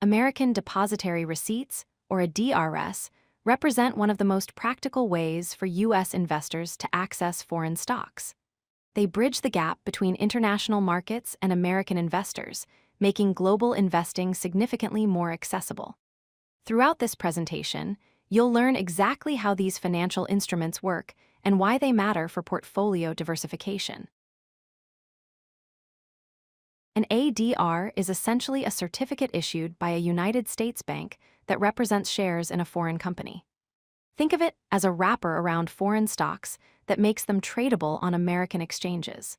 American Depositary Receipts, or ADRs, represent one of the most practical ways for U.S. investors to access foreign stocks. They bridge the gap between international markets and American investors, making global investing significantly more accessible. Throughout this presentation, you'll learn exactly how these financial instruments work and why they matter for portfolio diversification. An ADR is essentially a certificate issued by a United States bank that represents shares in a foreign company. Think of it as a wrapper around foreign stocks that makes them tradable on American exchanges.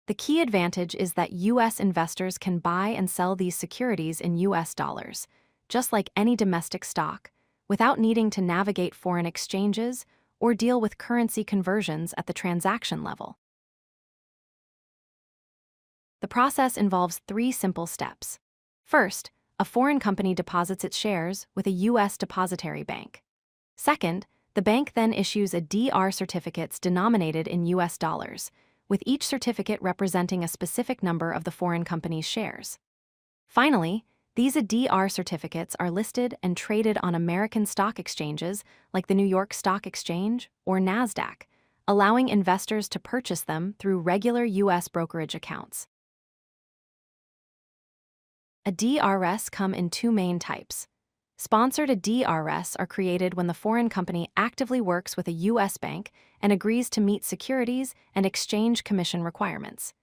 The key advantage is that U.S. investors can buy and sell these securities in U.S. dollars, just like any domestic stock, without needing to navigate foreign exchanges or deal with currency conversions at the transaction level. The process involves 3 simple steps. First, a foreign company deposits its shares with a U.S. depositary bank. Second, the bank then issues ADR certificates denominated in U.S. dollars, with each certificate representing a specific number of the foreign company's shares. Finally, these ADR certificates are listed and traded on American stock exchanges like the New York Stock Exchange or NASDAQ, allowing investors to purchase them through regular U.S. brokerage accounts. ADRs come in 2 main types. Sponsored ADRs are created when the foreign company actively works with a U.S. bank and agrees to meet securities and exchange commission requirements.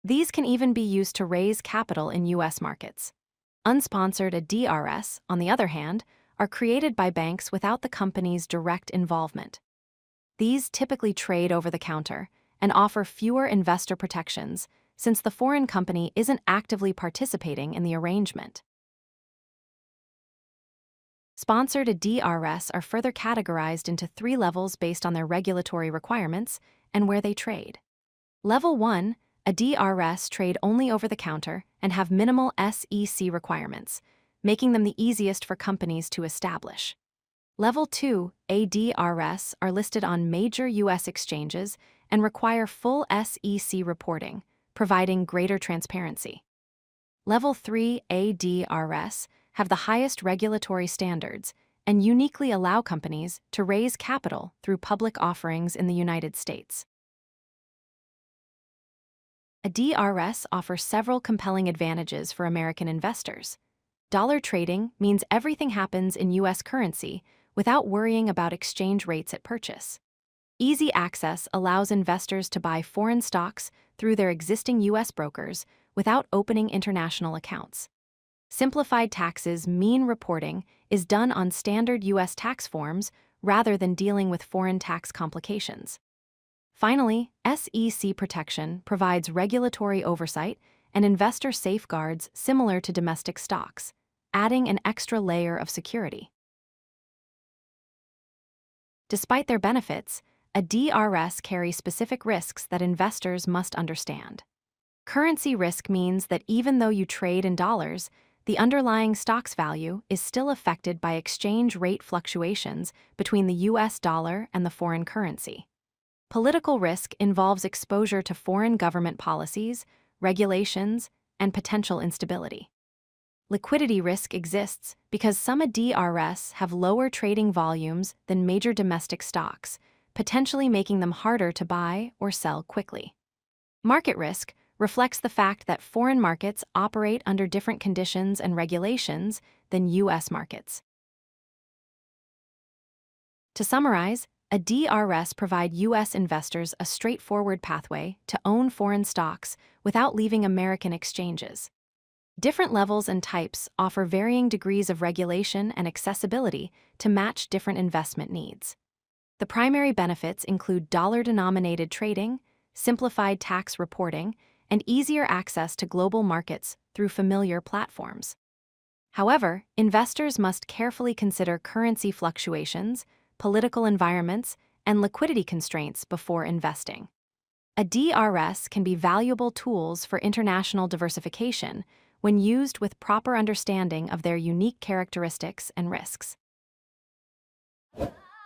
These can even be used to raise capital in U.S. markets. Unsponsored ADRs, on the other hand, are created by banks without the company's direct involvement. These typically trade over the counter and offer fewer investor protections since the foreign company isn't actively participating in the arrangement. Sponsored ADRs are further categorized into 3 levels based on their regulatory requirements and where they trade. Level 1, ADRs trade only over the counter and have minimal SEC requirements, making them the easiest for companies to establish. Level 2, ADRs are listed on major U.S. exchanges and require full SEC reporting, providing greater transparency. Level 3 ADRs have the highest regulatory standards and uniquely allow companies to raise capital through public offerings in the United States. ADRs offer several compelling advantages for American investors. Dollar trading means everything happens in U.S. currency without worrying about exchange rates at purchase. Easy access allows investors to buy foreign stocks through their existing U.S. brokers without opening international accounts. Simplified taxes mean reporting is done on standard U.S. tax forms rather than dealing with foreign tax complications. Finally, SEC protection provides regulatory oversight and investor safeguards similar to domestic stocks, adding an extra layer of security. Despite their benefits, ADRs carry specific risks that investors must understand. Currency risk means that even though you trade in dollars, the underlying stock's value is still affected by exchange rate fluctuations between the U.S. dollar and the foreign currency. Political risk involves exposure to foreign government policies, regulations, and potential instability. Liquidity risk exists because some ADRs have lower trading volumes than major domestic stocks, potentially making them harder to buy or sell quickly. Market risk reflects the fact that foreign markets operate under different conditions and regulations than U.S. markets. To summarize, ADRs provide U.S. investors a straightforward pathway to own foreign stocks without leaving American exchanges. Different levels and types offer varying degrees of regulation and accessibility to match different investment needs. The primary benefits include dollar-denominated trading, simplified tax reporting, and easier access to global markets through familiar platforms. However, investors must carefully consider currency fluctuations, political environments, and liquidity constraints before investing. ADRs can be valuable tools for international diversification when used with proper understanding of their unique characteristics and risks.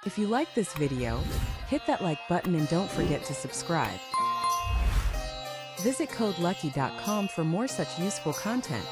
If you like this video, hit that like button and don't forget to subscribe. Visit codelucky.com for more such useful content.